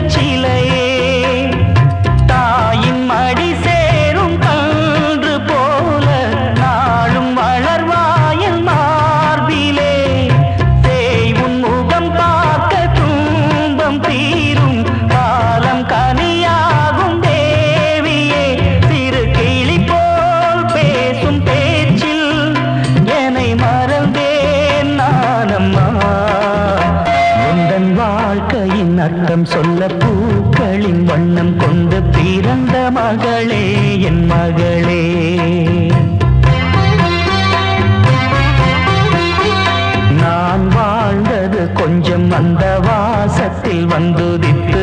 சிலையே தாயின் மடி சேரும் கன்று போல நாளும் வளர்வாயன் மார்பிலே சேய் முகம் பார்க்க துன்பம் தீரும் காலம் கனியாகும் தேவியே சிறு கிளி போல் பேசும் பேச்சில் என்னை மறந்தேன் நானம்மா உந்தன் வாழ்க்கையின் அர்த்தம் சொல்ல பூக்களின் வண்ணம் கொண்டு பிறந்த மகளே என் மகளே நான் வாழ்ந்தது கொஞ்சம் அந்த வாசத்தில் வந்துதித்து